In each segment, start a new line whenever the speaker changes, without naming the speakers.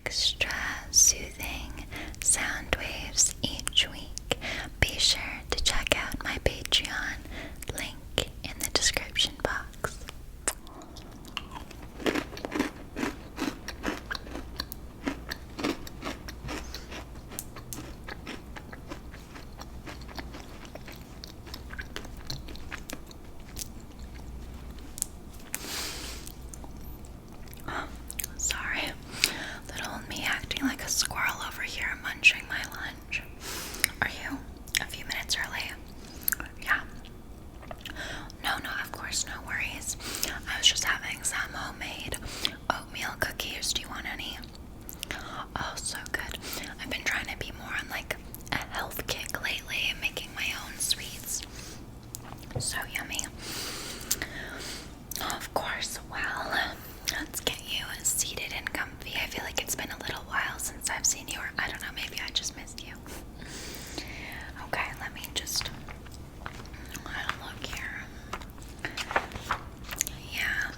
extra soothing sound waves each week, be sure to check out my Patreon, link in the description box. Sorry, little me acting like a squirrel over here munching my lunch. Are you a few minutes early? Yeah. No, of course, no worries. I was just having some homemade oatmeal cookies. Do you want any? Oh, so good. I've been trying to be more on like a health kick lately, making my own sweets. So yummy. Of course. Well, let's get you seated and comfy. I feel like it's been a little while since I've seen you, or I don't know, maybe I just missed you. Okay, let me just look here. Yeah,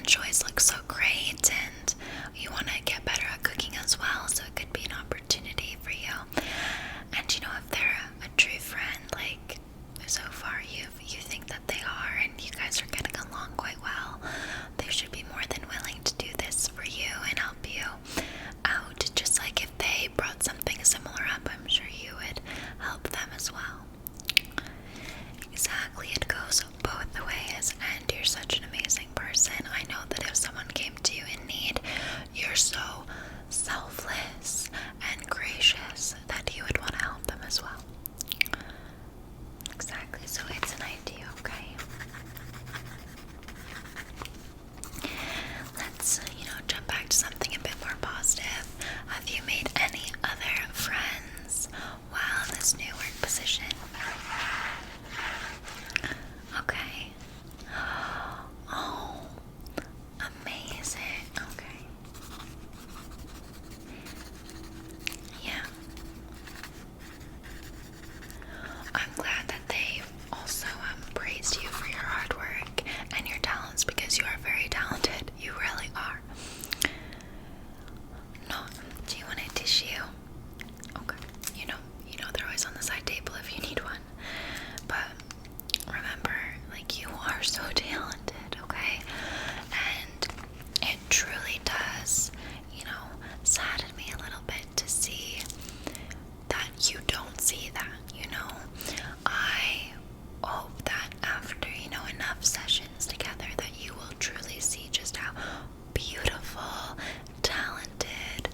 lunch always looks so great, and you want to get better at cooking as well, so it could be an opportunity for you. And you know, if they're a true friend, like so far you think that they are, and you guys are getting along quite well, they should be more than willing to do this for you and help you out. Just like if they brought something similar up, I'm sure you would help them as well. Exactly, it goes both ways, and you're such an amazing person. I know that if someone came to you in need, you're so selfless and gracious that you would want to help them as well. Exactly, so it's an idea, okay? Let's, jump back to something a bit more positive. Have you made any other friends while in this new work position? Okay. Oh, amazing. Okay. Yeah. I'm glad that they also praised you for your hard work and your talents, because you are very talented. You really are. No, do you want a tissue? Okay. You know they're always on the side table if you need one. But remember, like, you are so talented, okay? And it truly does, sadden me a little bit to see that you don't see that, I hope that after, enough sessions together, that you will truly see just how beautiful, talented,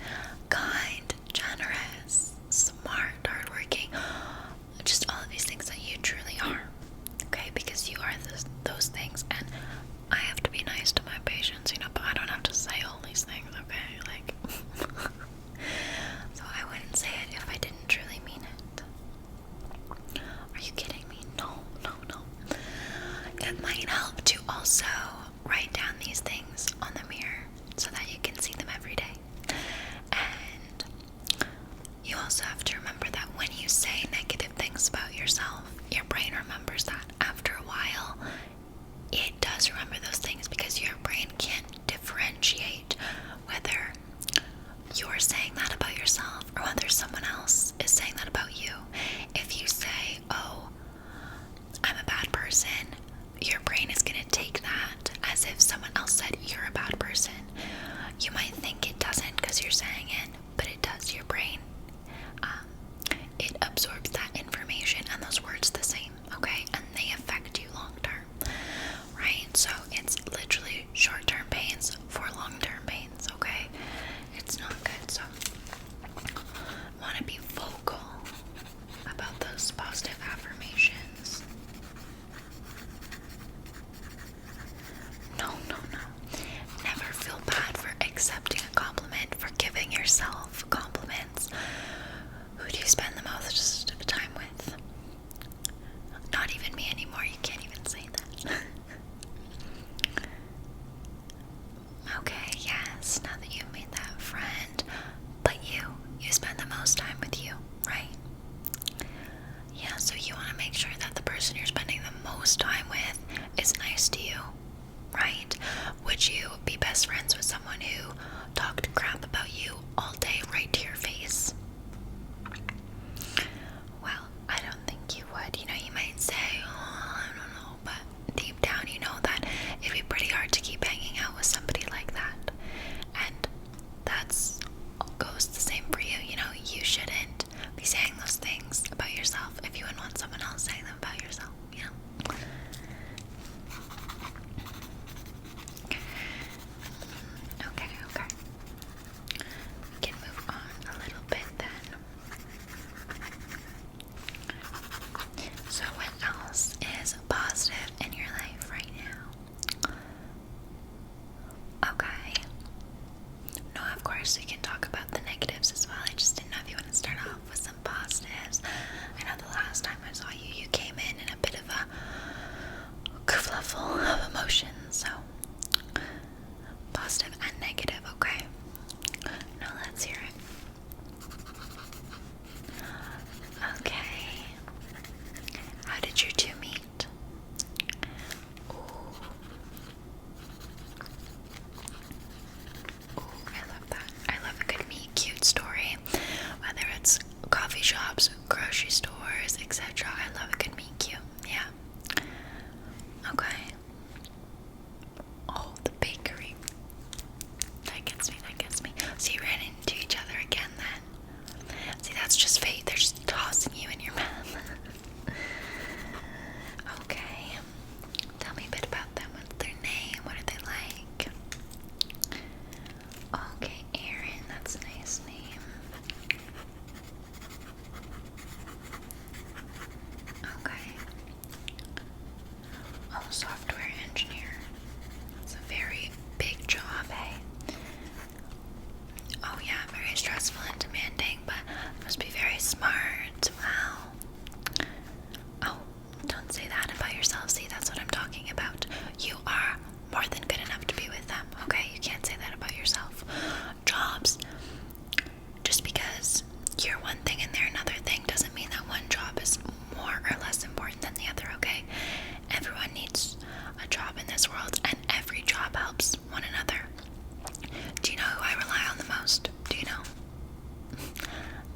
kind, generous, smart, hardworking, just all of these things that you truly are, okay? Because you are those things, and I have to be nice to my patients, but I don't have to say all these things, okay? Like, so I wouldn't say it if I didn't truly mean it. Are you kidding me? No. It might help to also write down these things on the mirror so that you can see them every day. And you also have to remember that when you say negative things about yourself, your brain remembers that. After a while, it does remember those things, because your brain can't differentiate whether you're saying that about yourself or whether someone else is saying that about you. If you say, oh, I'm a bad person, your brain is going to take that as if someone else said you're a bad person. You might think it doesn't because you're saying it, but it does. Your brain, it absorbs that information and those words the same, okay? And they affect you long term, right? So it's literally short-term pains for long-term pains, okay? It's not good. So want to be vocal about those positive affirmations. No. Never feel bad for accepting a compliment, for giving yourself compliments. Who do you spend the most time with? Not even me anymore. You can't even say that. Okay, yes, now that you've made that friend, but you spend the most time with you, right? Yeah, so you want to make sure that the person you're spending the most time with is nice to you, right? Would you be best friends with someone who talked crap about you all day right to your face? Well, I don't think you would. You might say, oh, I don't know, but deep down you know that it'd be pretty hard to keep hanging out with somebody like that. And that's goes the same for you. You shouldn't be saying those things about yourself if you wouldn't want someone else saying them about yourself, Okay. We can move on a little bit then. So what else is positive in your life right now? Okay. No, of course we can talk about the negatives as well. I just didn't know if you want to start off with some positives. I know the last time I saw you came in a bit of a kerfluffle of emotions, so positive and negative, okay? Now let's hear it. Okay. How did you two meet? Ooh. Oh, the bakery. That gets me. So you ran into each other again then. See, that's just fate. They're just tossing you in your mouth. Okay. Tell me a bit about them. What's their name? What are they like? Okay, Aaron. That's a nice name. Okay. Oh, software engineer. It's a very big job, eh? Oh yeah, very stressful and demanding, but must be very smart. Wow. Oh, don't say that about yourself. See, that's what I'm talking about. You are more than good enough to be with them, okay? You can't say that about yourself. Jobs, just because you're one thing and they're another thing doesn't mean that one job is more or less important than the other, okay? Everyone needs a job in this world, and every job helps one another. Do you know who I rely on the most? Do you know?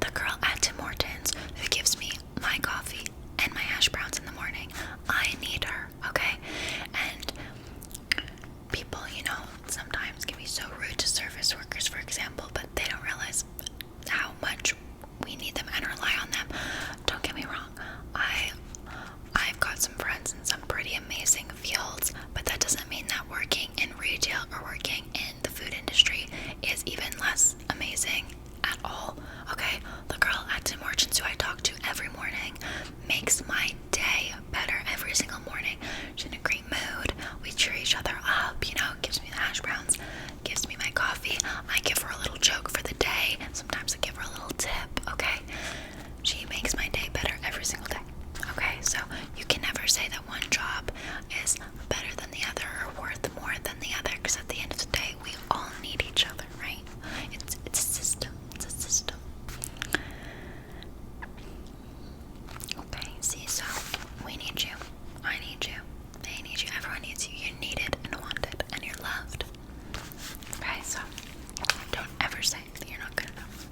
The girl at Tim Hortons who gives me my coffee and my hash browns in the morning. I need her, okay? And people, sometimes can be so rude to service workers, for example, but they don't realize how much we need them and rely on them. Don't get me wrong. I've got some friends in some pretty amazing fields, but that doesn't mean that working in retail or working in the food industry is even less amazing at all, okay? The girl at Tim Hortons who I talk to every morning makes my day better every single morning. She's in a great mood. We cheer each other up, gives me the hash browns, gives me my coffee. I give her a little joke for the day. Sometimes I give her a little tip, okay? She makes my day better every single day. Okay, so you can never say that one job is better than the other or worth more than the other, because at the end of the day, we all need each other, right? It's a system. It's a system. Okay, see, so we need you. I need you. They need you. Everyone needs you. You're needed and wanted, and you're loved. Okay, so don't ever say that you're not good enough.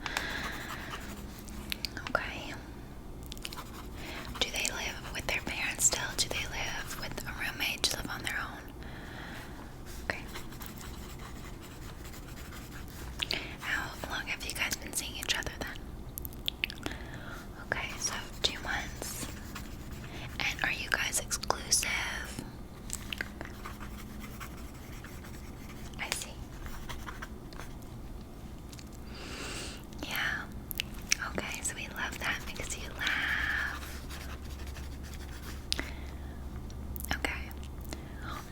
Okay. Do they live with their parents still? Do they live with a roommate? Do they live on their own? Okay. How long have you guys been seeing each other then? Okay, so 2 months. And are you guys exclusive? I see. Yeah. Okay, so we love that because you laugh. Okay.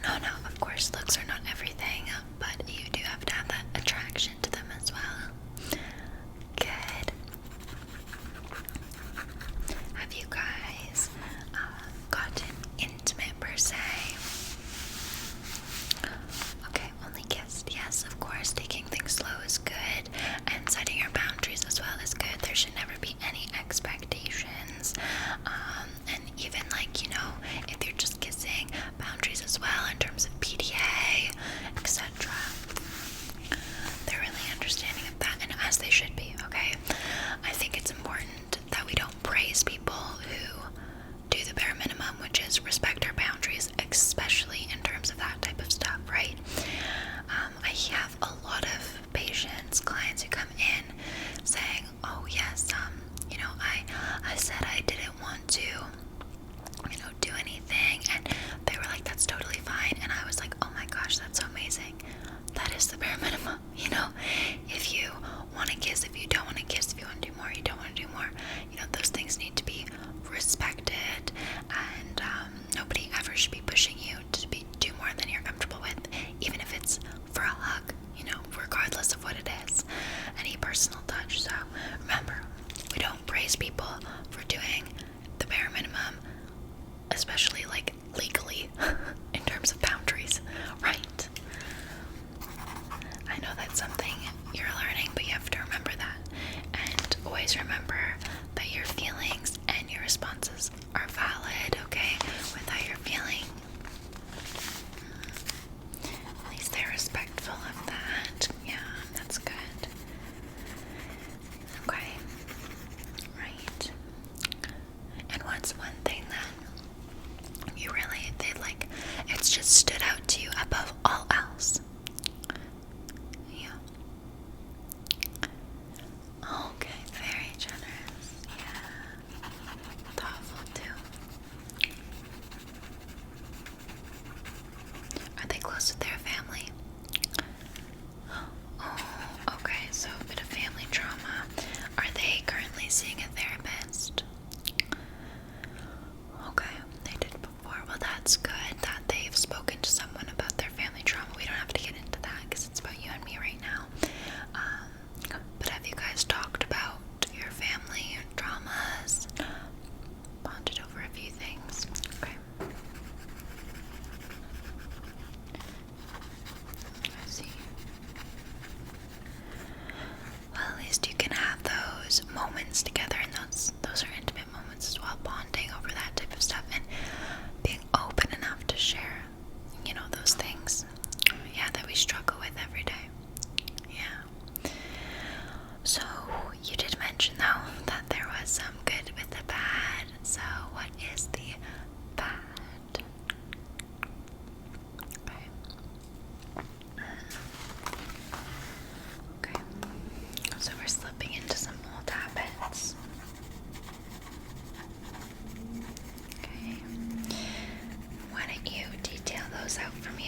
No, of course, looks are not everything, but you do have to have that attraction to them as well. Good. Have you guys gotten intimate per se? Okay, only kissed. Yes, of course, taking things slow is good, and setting your boundaries as well is good. There should never be any expectations. And even if you're just kissing, boundaries as well in terms of PDA, etc. They're really understanding of that, and as they should be, okay? I think it's important that we don't praise people who do the bare minimum, which is respect our boundaries, especially in terms of that type of stuff, right? I have a lot of patients, clients who come in saying, oh yes, I said I didn't want to, do anything, and they were like, that's totally fine, and I was like, oh my gosh, that's so amazing. That is the bare minimum, if you want to kiss, if you don't want to kiss, if you want to do more, you don't want to do more, those things need to be respected, and nobody ever should be pushing you to do more than you're comfortable with, even if it's for a hug, regardless of what it is, any personal touch. So remember, we don't praise people for doing the bare minimum, especially legally in terms of boundaries, right? I know that's something you're learning, but you have to remember that, and always remember that your feelings and your responses are valid, okay, with how you're feeling. At least they're respectful of that. Yeah, that's good. Okay. Right. And what's one thing that you really, it's just stood out to you above all else?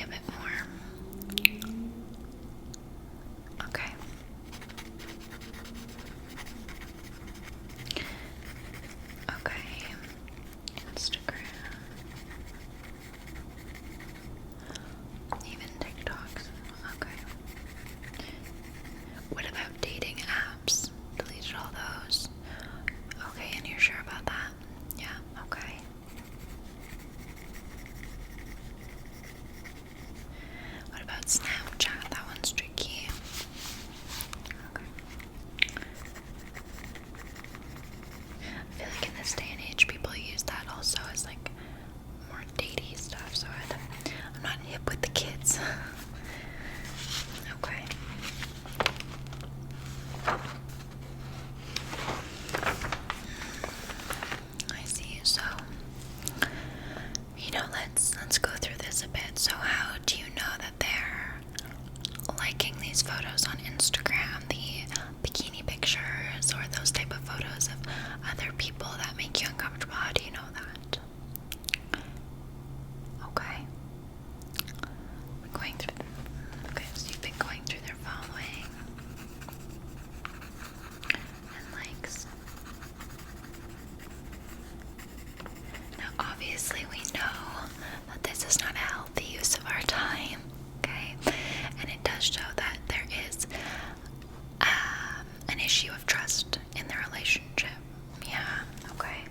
a bit more. Okay. Okay. Instagram. Even TikToks. Okay. What about dating apps? Deleted all those. Okay, and you're sure about that? Yeah, okay. What about Snapchat? That one's tricky. Okay. I feel like in this day and age, people use that also as like more datey stuff, so I'm not hip with the kids. Okay. I see. So, let's go through this a bit. So, how do you know that they're liking these photos on Instagram, the bikini pictures, or those type of photos of other people that make you uncomfortable? How do you know that? Okay. We're going through. Okay, so you've been going through their following and likes. Now, obviously, we know that this is not a healthy use of our time, okay? And it does show that there is an issue of trust in the relationship. Yeah, okay.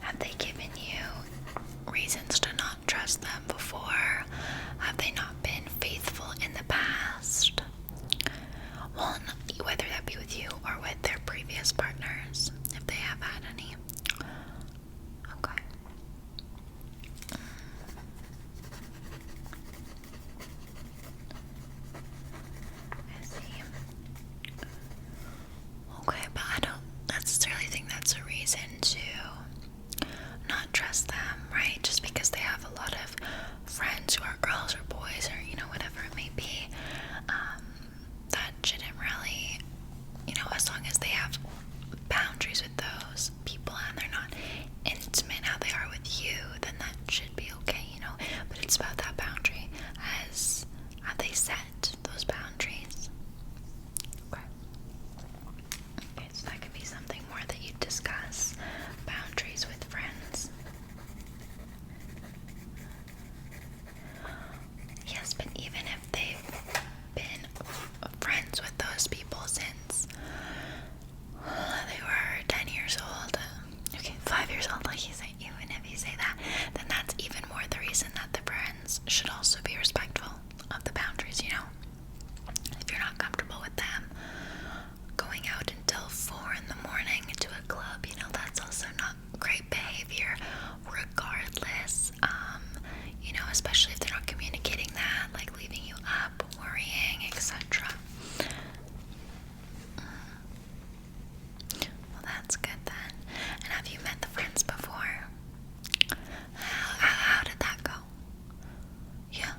Have they given you reasons to not trust them before? Have they not been faithful in the past? Well, whether that be with you or with their previous partners, if they have had any. Okay. I see. Okay, but I don't necessarily think that's a reason to not trust them, right? Just because they have a lot of friends who are girls or boys or, whatever it may be. That shouldn't really, as long as they have boundaries with those people and they're not intimate how they are with you, then that should be okay, But it's about that boundary. Have they set those boundaries? Okay. Okay, so that could be something more that you discuss. Boundaries with friends. Yes, but even if they've been friends with those people since they were 10 years old, okay, 5 years old, like you say, even if you say that, then that's even more the reason that the friends should also be respectful of the boundaries, If you're not comfortable with them going out until 4 in the morning to a club, that's also not great behavior, regardless, especially if they're not communicating that, like leaving you up, worrying, etc. Well, that's good then. And have you met the friends before? How did that go? Yeah.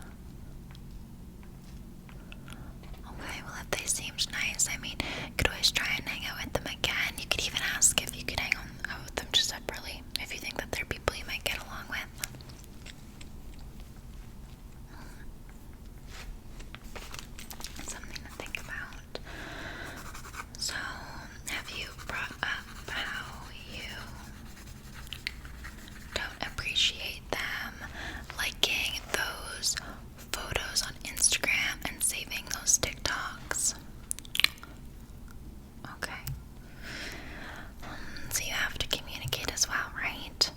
Okay, well, if they seemed nice, you could always try and hang out with them again. You could even ask if you could hang out with them just separately, if you think that they're people you might get along with. Something to think about. So, have you brought up how you don't appreciate them liking those photos on Instagram and saving those TikToks? Okay. So you have to communicate as well, right?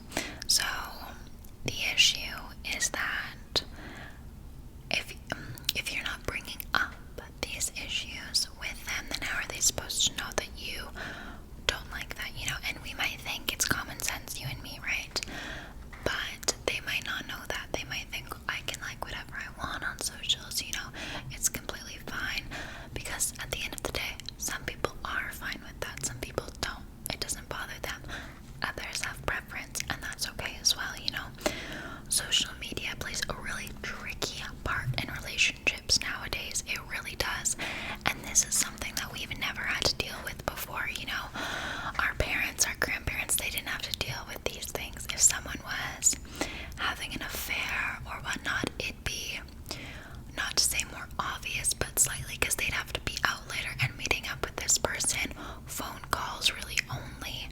obvious, but slightly, because they'd have to be out later and meeting up with this person. Phone calls really only,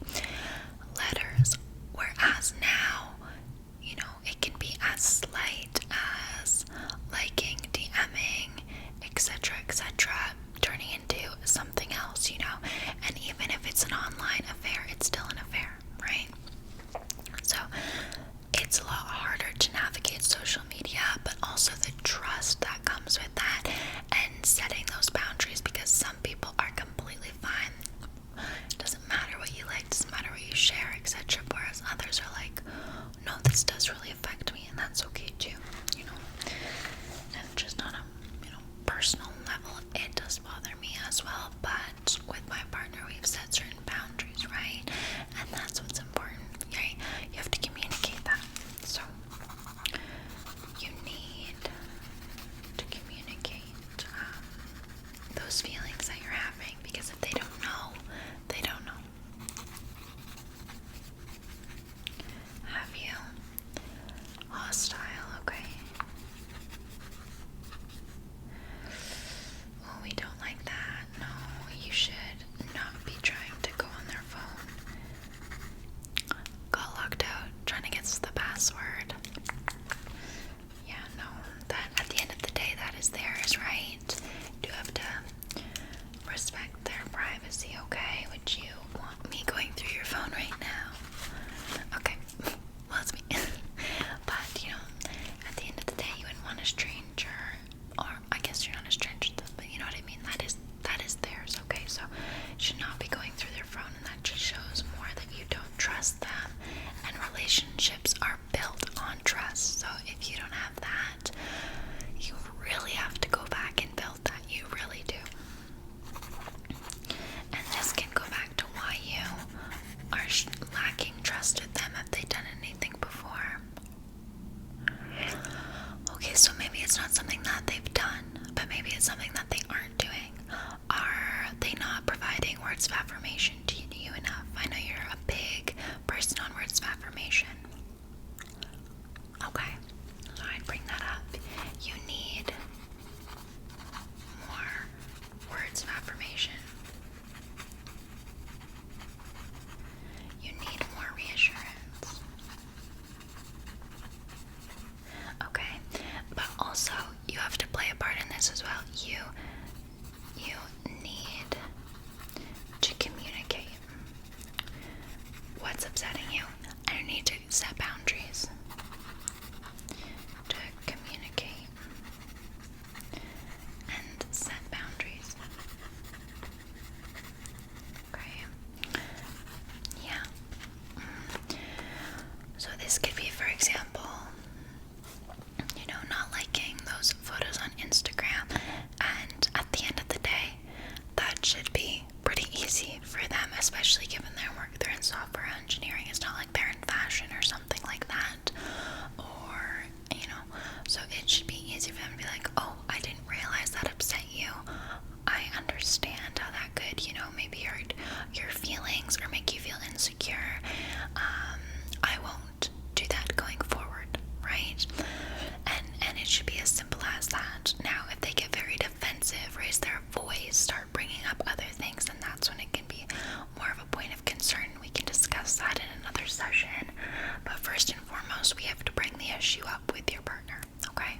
letters. Whereas now, you know, it can be as slight as liking, DMing, etc., turning into something else, you know. And even if it's an online affair, it's still an affair, right? So it's a lot harder to navigate social media, but also the trust that comes with that and setting those boundaries, because some people are completely fine. It doesn't matter what you like, doesn't matter what you share, etc. Whereas others are like, no, this does really affect me, and that's okay too, you know. And just on a, you know, personal level, it does bother me as well. But with my partner, we've set certain boundaries, right? And that's what's important, right? You have to communicate that. So you need to communicate those feelings that you're having, because if they don't know, they don't know. Have you? Hostile, okay. Oh, we don't like that. No, you should not be trying to go on their phone. Got locked out trying to get the password. Yeah, no, that at the end of the day, that is theirs, right? You have to respect their privacy, okay? Would you want me going through your phone right now? Okay, well, it's me. But, you know, at the end of the day, you wouldn't want a stranger, or I guess you're not a stranger to them, but you know what I mean? That is theirs, okay? So you should not be going through their phone, and that just shows more that you don't trust them. And relationships are built on trust. So if you don't have that, you really have to go back and build that. You really do. And this can go back to why you are lacking trust with them. Have they done anything before? Okay, so maybe it's not something that they've done, but maybe it's something that they aren't doing. Are they not providing words of affirmation to you enough? I know you're a big person on words of affirmation. Okay, so I'd bring that up. You need more words of affirmation. You need more reassurance. Okay, but also you have to play a part in this as well. You need to communicate what's upsetting you, and you need to set boundaries to communicate and set boundaries. Okay. Yeah. So this could be, for example, you know, not liking those photos on Instagram, and at the end of the day, that should be pretty easy for them, especially given their work. They're in software engineering. It's not like they're in fashion or something like that, or, you know, so it should be easy for them to be like, oh, I didn't realize that upset you. I understand how that could, you know, maybe hurt your feelings or make you feel insecure. I won't do that going forward, right? And it should be as simple as that. Now, if they get very defensive, raise their voice, start bringing up other things, then that's when it can be more of a point of concern. We can discuss that in another session. But first and foremost, we have to bring the issue up with your partner, okay?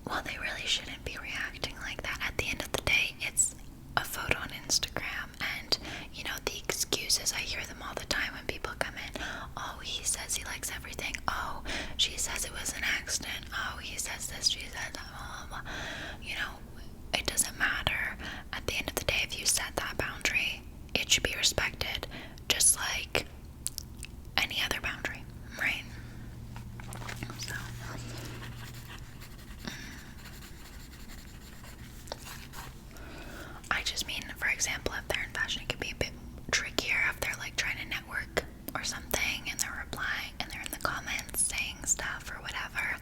Well, they really shouldn't be reacting like that. At the end of the day, it's a photo on Instagram, and, you know, the excuses, I hear them all the time when people come in. Oh, he says he likes everything. Oh, she says it was an accident. Oh, he says this, she says that, blah, blah, blah. You know, it doesn't matter. At the end of the day, if you set that boundary, it should be respected, just like any other boundary, right? So, I just mean, for example, if they're in fashion, it could be a bit trickier if they're like trying to network or something, and they're replying, and they're in the comments saying stuff or whatever.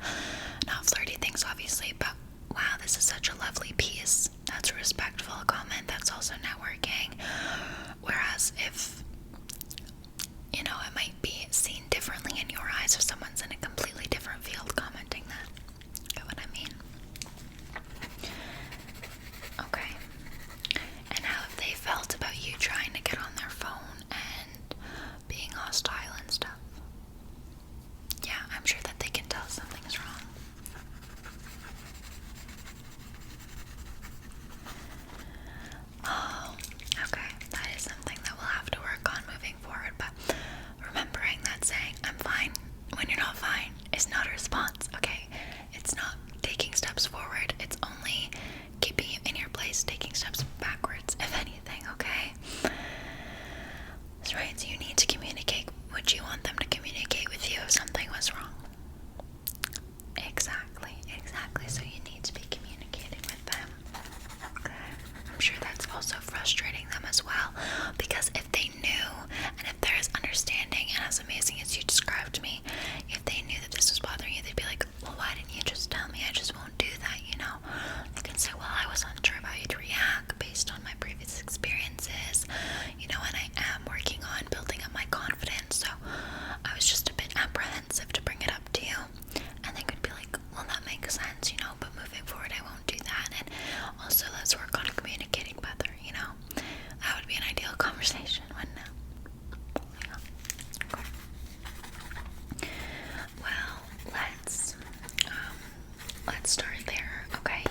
let's start there. Okay,